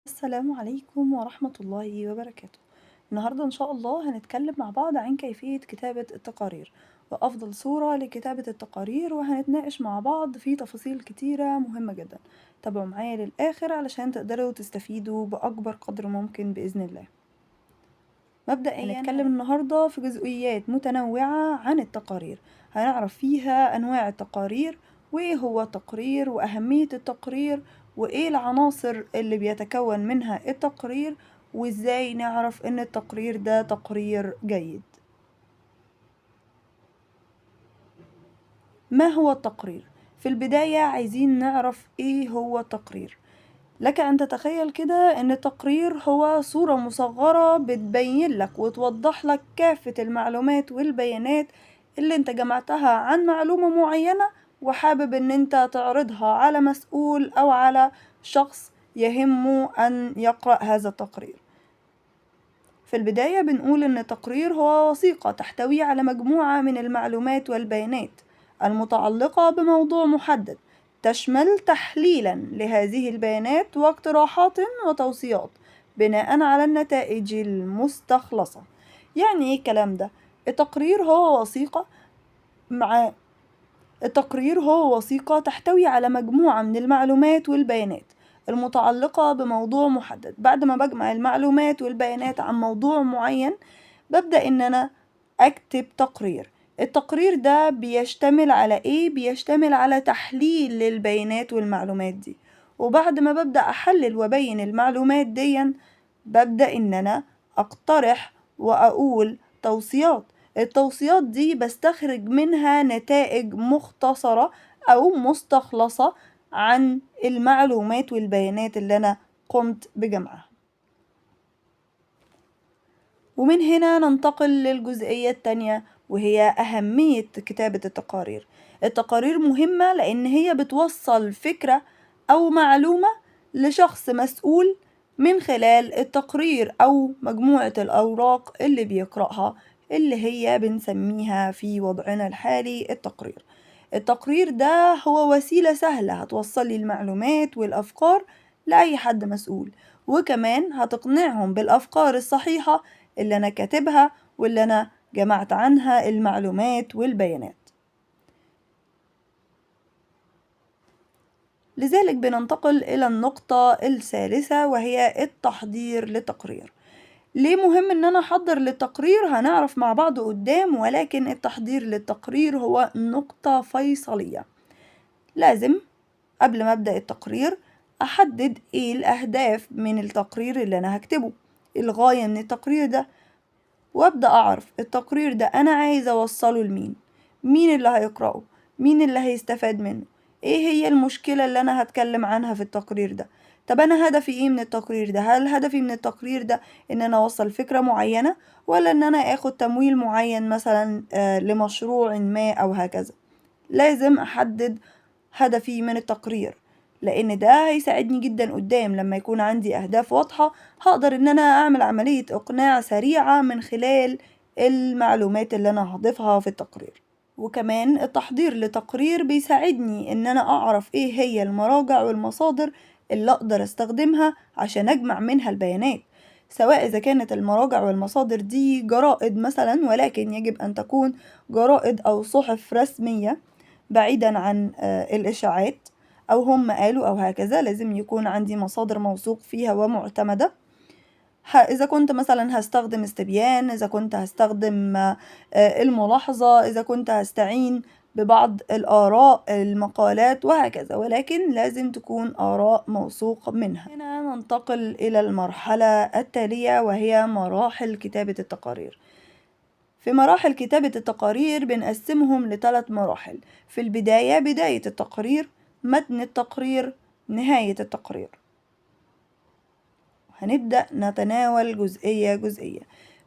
السلام عليكم ورحمة الله وبركاته. النهاردة إن شاء الله هنتكلم مع بعض عن كيفية كتابة التقارير وأفضل صورة لكتابة التقارير، وهنتناقش مع بعض في تفاصيل كتيرة مهمة جدا. تابعوا معايا للآخر علشان تقدروا تستفيدوا بأكبر قدر ممكن بإذن الله. مبدئيا هنتكلم النهاردة في جزئيات متنوعة عن التقارير، هنعرف فيها أنواع التقارير وإيه هو التقرير وأهمية التقرير وإيه العناصر اللي بيتكون منها التقرير، وإزاي نعرف إن التقرير ده تقرير جيد. ما هو التقرير؟ في البداية عايزين نعرف إيه هو التقرير. لك أن تتخيل كده إن التقرير هو صورة مصغرة بتبين لك وتوضح لك كافة المعلومات والبيانات اللي انت جمعتها عن معلومة معينة، وحابب ان انت تعرضها على مسؤول أو على شخص يهمه أن يقرأ هذا التقرير. في البداية بنقول إن التقرير هو وثيقة تحتوي على مجموعة من المعلومات والبيانات المتعلقة بموضوع محدد، تشمل تحليلا لهذه البيانات واقتراحات وتوصيات بناء على النتائج المستخلصة. يعني ايه الكلام ده؟ التقرير هو وثيقة مع التقرير هو وثيقة تحتوي على مجموعة من المعلومات والبيانات المتعلقة بموضوع محدد. بعد ما بجمع المعلومات والبيانات عن موضوع معين، ببدأ إن أنا أكتب تقرير. التقرير ده بيشتمل على إيه؟ بيشتمل على تحليل للبيانات والمعلومات دي، وبعد ما ببدأ أحلل وأبين المعلومات دي، ببدأ إن أنا أقترح وأقول توصيات. التوصيات دي بستخرج منها نتائج مختصرة أو مستخلصة عن المعلومات والبيانات اللي أنا قمت بجمعها. ومن هنا ننتقل للجزئية التانية، وهي أهمية كتابة التقارير. التقارير مهمة لأن هي بتوصل فكرة أو معلومة لشخص مسؤول من خلال التقرير أو مجموعة الأوراق اللي بيقرأها، اللي هي بنسميها في وضعنا الحالي التقرير. التقرير ده هو وسيلة سهلة هتوصلي المعلومات والأفكار لأي حد مسؤول، وكمان هتقنعهم بالأفكار الصحيحة اللي أنا كاتبها واللي أنا جمعت عنها المعلومات والبيانات. لذلك بننتقل إلى النقطة الثالثة، وهي التحضير للتقرير. ليه مهم إن أنا أحضر للتقرير؟ هنعرف مع بعض قدام، ولكن التحضير للتقرير هو نقطة فيصلية. لازم قبل ما أبدأ التقرير أحدد إيه الأهداف من التقرير اللي أنا هكتبه، الغاية من التقرير ده، وابدأ اعرف التقرير ده انا عايزة اوصله لمين، مين اللي هيقرأه، مين اللي هيستفاد منه، ايه هي المشكلة اللي انا هتكلم عنها في التقرير ده. طب انا هدفي ايه من التقرير ده؟ هل هدفي من التقرير ده ان انا اوصل فكرة معينة، ولا ان انا اخد تمويل معين مثلا لمشروع ما او هكذا؟ لازم احدد هدفي من التقرير، لان ده هيساعدني جدا قدام لما يكون عندي اهداف واضحة، هقدر ان انا اعمل عملية اقناع سريعة من خلال المعلومات اللي انا هضيفها في التقرير. وكمان التحضير لتقرير بيساعدني ان انا اعرف ايه هي المراجع والمصادر اللي اقدر استخدمها عشان اجمع منها البيانات، سواء اذا كانت المراجع والمصادر دي جرائد مثلا، ولكن يجب ان تكون جرائد او صحف رسمية بعيدا عن الاشاعات، او هم قالوا او هكذا. لازم يكون عندي مصادر موثوق فيها ومعتمدة. إذا كنت مثلا هستخدم استبيان، إذا كنت هستخدم الملاحظة، إذا كنت هستعين ببعض الآراء المقالات وهكذا، ولكن لازم تكون آراء موثوق منها. هنا ننتقل إلى المرحلة التالية، وهي مراحل كتابة التقارير. في مراحل كتابة التقارير بنقسمهم لثلاث مراحل. في البداية بداية التقرير، متن التقرير، نهاية التقرير. هنبدأ نتناول جزئية جزئية.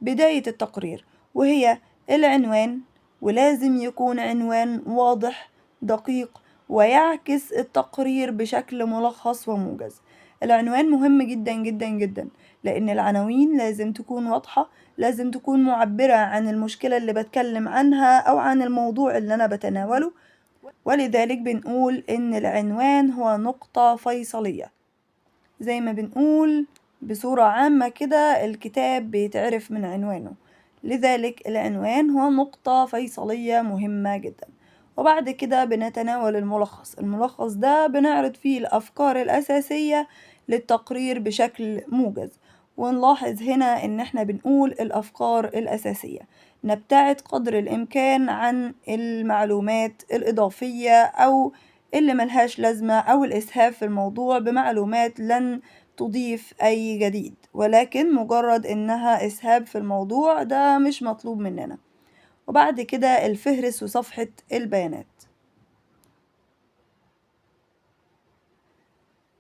بداية التقرير، وهي العنوان، ولازم يكون عنوان واضح دقيق ويعكس التقرير بشكل ملخص وموجز. العنوان مهم جدا جدا جدا، لأن العناوين لازم تكون واضحة، لازم تكون معبرة عن المشكلة اللي بتكلم عنها أو عن الموضوع اللي أنا بتناوله، ولذلك بنقول إن العنوان هو نقطة فيصلية. زي ما بنقول بصورة عامة كده الكتاب بيتعرف من عنوانه، لذلك العنوان هو نقطة فيصلية مهمة جدا. وبعد كده بنتناول الملخص. الملخص ده بنعرض فيه الأفكار الأساسية للتقرير بشكل موجز. ونلاحظ هنا إن احنا بنقول الأفكار الأساسية، نبتعد قدر الإمكان عن المعلومات الإضافية أو اللي ملهاش لازمة أو الإسهاف في الموضوع بمعلومات لن تضيف أي جديد، ولكن مجرد إنها إسهاب في الموضوع ده مش مطلوب مننا. وبعد كده الفهرس وصفحة البيانات.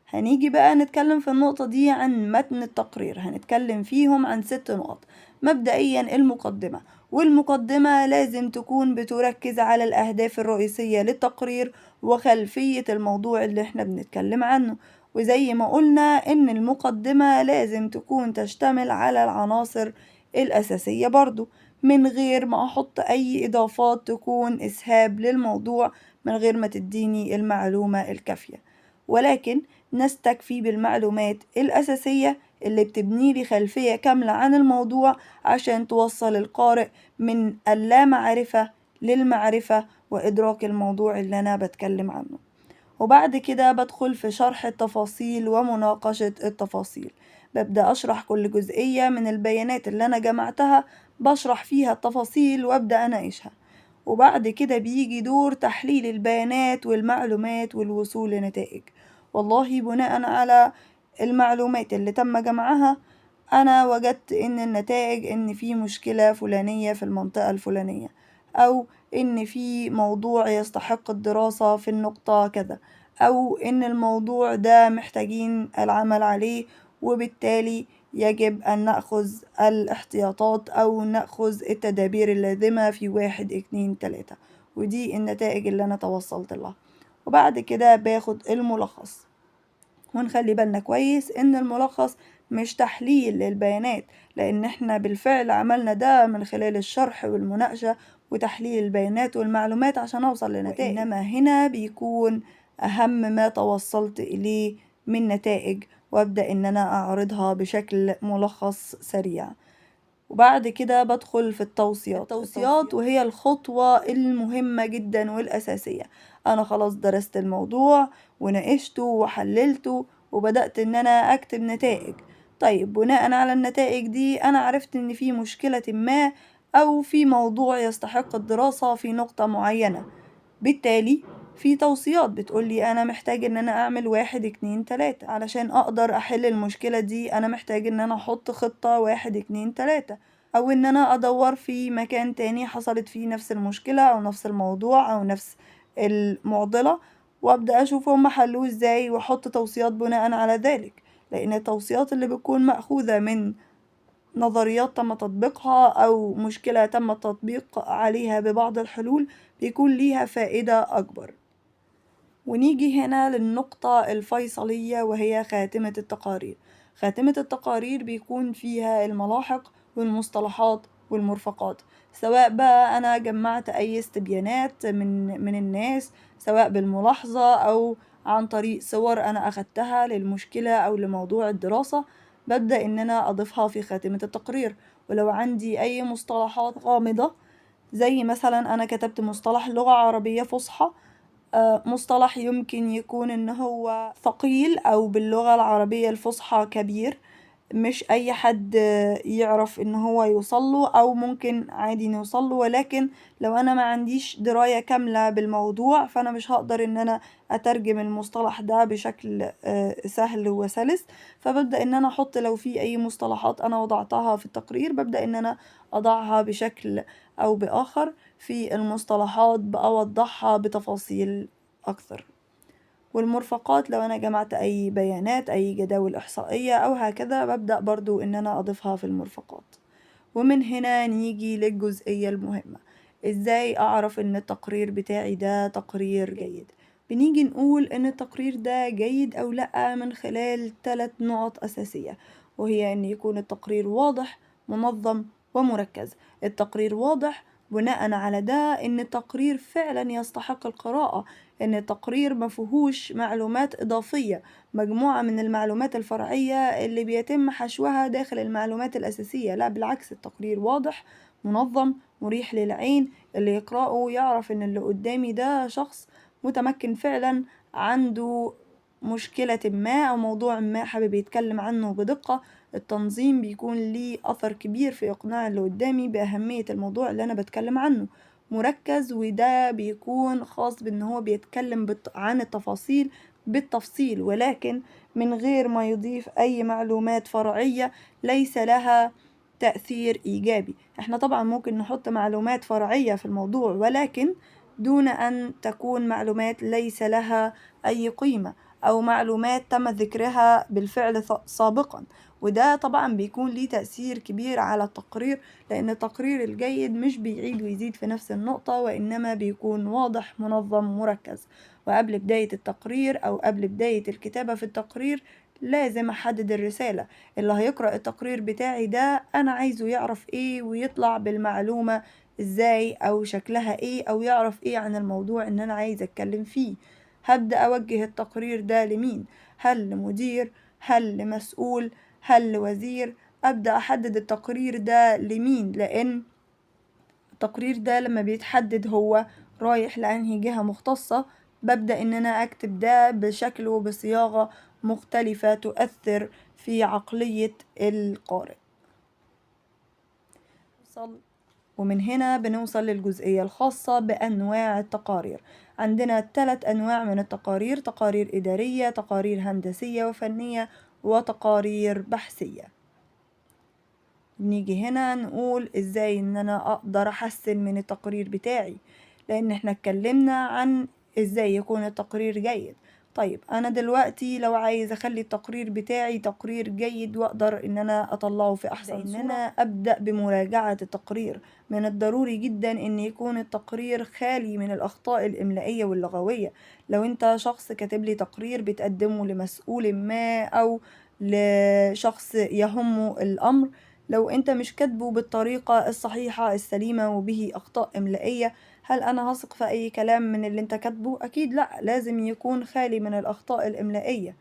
هنيجي بقى نتكلم في النقطة دي عن متن التقرير، هنتكلم فيهم عن 6 نقط. مبدئيا المقدمة، والمقدمة لازم تكون بتركز على الأهداف الرئيسية للتقرير وخلفية الموضوع اللي احنا بنتكلم عنه. وزي ما قلنا إن المقدمة لازم تكون تشتمل على العناصر الأساسية برضو، من غير ما أحط أي إضافات تكون إسهاب للموضوع من غير ما تديني المعلومة الكافية، ولكن نستكفي بالمعلومات الأساسية اللي بتبني لي خلفية كاملة عن الموضوع عشان توصل القارئ من اللامعرفة للمعرفة وإدراك الموضوع اللي أنا بتكلم عنه. وبعد كده بدخل في شرح التفاصيل ومناقشة التفاصيل، ببدأ أشرح كل جزئية من البيانات اللي أنا جمعتها، بشرح فيها التفاصيل وأبدأ أناقشها. وبعد كده بيجي دور تحليل البيانات والمعلومات والوصول لنتائج. والله بناء على المعلومات اللي تم جمعها أنا وجدت إن النتائج إن في مشكلة فلانية في المنطقة الفلانية، أو إن في موضوع يستحق الدراسة في النقطة كذا، أو إن الموضوع ده محتاجين العمل عليه، وبالتالي يجب أن نأخذ الاحتياطات أو نأخذ التدابير اللازمة في 1 2 3. ودي النتائج اللي أنا توصلت لها. وبعد كده باخد الملخص، ونخلي بالنا كويس إن الملخص مش تحليل للبيانات، لأن احنا بالفعل عملنا ده من خلال الشرح والمناقشة وتحليل البيانات والمعلومات عشان أوصل لنتائج، وإنما هنا بيكون أهم ما توصلت إليه من نتائج، وأبدأ إن أنا أعرضها بشكل ملخص سريع. وبعد كده بدخل في التوصيات وهي الخطوة المهمة جدا والأساسية. أنا خلاص درست الموضوع وناقشته وحللته وبدأت إن أنا أكتب نتائج. طيب بناء على النتائج دي أنا عرفت إن في مشكلة ما أو في موضوع يستحق الدراسة في نقطة معينة، بالتالي في توصيات بتقولي أنا محتاج إن أنا أعمل 1 2 3 علشان أقدر أحل المشكلة دي. أنا محتاج إن أنا أحط خطة 1 2 3، أو إن أنا أدور في مكان تاني حصلت فيه نفس المشكلة أو نفس الموضوع أو نفس المعضلة، وأبدأ أشوف هم حلوه إزاي وأحط توصيات بناء على ذلك. لأن التوصيات اللي بتكون مأخوذة من نظريات تم تطبيقها أو مشكلة تم التطبيق عليها ببعض الحلول بيكون ليها فائدة أكبر. ونيجي هنا للنقطة الفيصلية وهي خاتمة التقارير. خاتمة التقارير بيكون فيها الملاحق والمصطلحات والمرفقات، سواء بقى أنا جمعت أي استبيانات من الناس، سواء بالملاحظة أو عن طريق صور أنا أخدتها للمشكلة أو لموضوع الدراسة، ببدأ إن أنا أضيفها في خاتمة التقرير. ولو عندي أي مصطلحات غامضة، زي مثلا أنا كتبت مصطلح لغة عربية فصحى، مصطلح يمكن يكون إن هو ثقيل أو باللغة العربية الفصحى كبير، مش أي حد يعرف إن هو يوصله أو ممكن عادي نوصله، ولكن لو أنا ما عنديش دراية كاملة بالموضوع فأنا مش هقدر إن أنا أترجم المصطلح ده بشكل سهل وسلس. فببدأ إن أنا أحط لو في أي مصطلحات أنا وضعتها في التقرير ببدأ إن أنا أضعها بشكل أو بآخر في المصطلحات، بأوضحها بتفاصيل أكثر. والمرفقات لو أنا جمعت أي بيانات أي جداول إحصائية أو هكذا ببدأ برضو إن أنا أضيفها في المرفقات. ومن هنا نيجي للجزئية المهمة، إزاي أعرف إن التقرير بتاعي ده تقرير جيد؟ بنيجي نقول إن التقرير ده جيد أو لأ من خلال 3 نقط أساسية، وهي إن يكون التقرير واضح منظم ومركز. التقرير واضح بناء على ده إن التقرير فعلا يستحق القراءة، إن التقرير مفيهوش معلومات إضافية، مجموعة من المعلومات الفرعية اللي بيتم حشوها داخل المعلومات الأساسية. لا بالعكس، التقرير واضح، منظم، مريح للعين، اللي يقرأه يعرف إن اللي قدامي ده شخص متمكن فعلا، عنده مشكلة ما أو موضوع ما حابب يتكلم عنه بدقة. التنظيم بيكون ليه أثر كبير في إقناع اللي قدامي بأهمية الموضوع اللي أنا بتكلم عنه، مركز، وده بيكون خاص بأن هو بيتكلم عن التفاصيل بالتفصيل، ولكن من غير ما يضيف أي معلومات فرعية ليس لها تأثير إيجابي. احنا طبعا ممكن نحط معلومات فرعية في الموضوع، ولكن دون أن تكون معلومات ليس لها أي قيمة، أو معلومات تم ذكرها بالفعل سابقا، وده طبعا بيكون ليه تأثير كبير على التقرير، لأن التقرير الجيد مش بيعيد ويزيد في نفس النقطة، وإنما بيكون واضح، منظم، مركز. وقبل بداية التقرير أو قبل بداية الكتابة في التقرير لازم أحدد الرسالة. اللي هيقرأ التقرير بتاعي ده أنا عايزه يعرف إيه ويطلع بالمعلومة إزاي أو شكلها إيه، أو يعرف إيه عن الموضوع إن أنا عايز أتكلم فيه. هبدأ أوجه التقرير ده لمين؟ هل لمدير؟ هل لمسؤول؟ هل لوزير؟ أبدأ أحدد التقرير ده لمين، لأن التقرير ده لما بيتحدد هو رايح لأنهي جهة مختصة، ببدأ إن أنا أكتب ده بشكل وبصياغة مختلفة تؤثر في عقلية القارئ. ومن هنا بنوصل للجزئية الخاصة بأنواع التقارير. عندنا 3 أنواع من التقارير: تقارير إدارية، تقارير هندسية وفنية، وتقارير بحثية. نيجي هنا نقول إزاي إن أنا أقدر أحسن من التقرير بتاعي، لأن إحنا اتكلمنا عن إزاي يكون التقرير جيد. طيب أنا دلوقتي لو عايز أخلي التقرير بتاعي تقرير جيد وأقدر إن أنا أطلعه في أحسن صورة، إن أنا أبدأ بمراجعة التقرير. من الضروري جدا إن يكون التقرير خالي من الأخطاء الإملائية واللغوية. لو أنت شخص كاتب لي تقرير بتقدمه لمسؤول ما أو لشخص يهمه الأمر، لو أنت مش كاتبه بالطريقة الصحيحة السليمة وبه أخطاء إملائية، هل أنا هثق في أي كلام من اللي أنت كاتبه؟ أكيد لأ، لازم يكون خالي من الأخطاء الإملائية.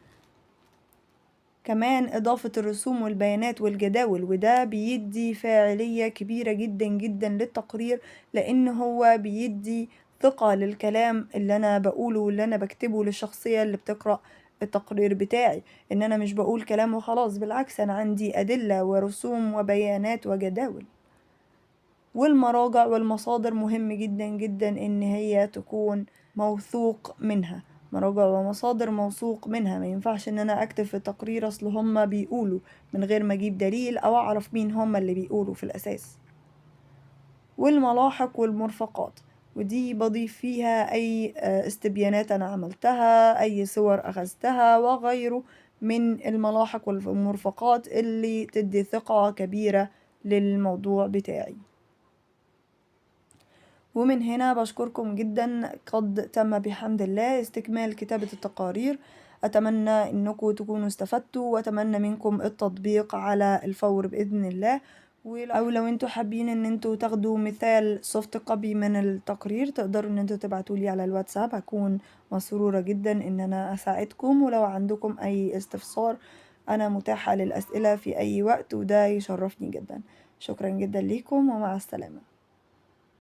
كمان إضافة الرسوم والبيانات والجداول، وده بيدي فاعلية كبيرة جدا جدا للتقرير، لأن هو بيدي ثقة للكلام اللي أنا بقوله واللي أنا بكتبه للشخصية اللي بتقرأ التقرير بتاعي، إن أنا مش بقول كلام وخلاص، بالعكس أنا عندي أدلة ورسوم وبيانات وجداول. والمراجع والمصادر مهم جدا جدا إن هي تكون موثوق منها، مراجع ومصادر موثوق منها. ما ينفعش إن أنا أكتب في تقرير أصل هما بيقولوا من غير ما أجيب دليل أو أعرف مين هما اللي بيقولوا في الأساس. والملاحق والمرفقات، ودي بضيف فيها أي استبيانات أنا عملتها، أي صور أخذتها وغيره من الملاحق والمرفقات اللي تدي ثقة كبيرة للموضوع بتاعي. ومن هنا بشكركم جدا، قد تم بحمد الله استكمال كتابة التقارير. أتمنى أنكم تكونوا استفدتوا، وأتمنى منكم التطبيق على الفور بإذن الله. أو لو انتوا حابين ان انتوا تاخدوا مثال سوفت كوبي من التقرير، تقدروا ان انتوا تبعتولي على الواتساب، هكون مسرورة جدا ان انا اساعدكم. ولو عندكم اي استفسار انا متاحة للأسئلة في اي وقت، وده يشرفني جدا. شكرا جدا ليكم ومع السلامة.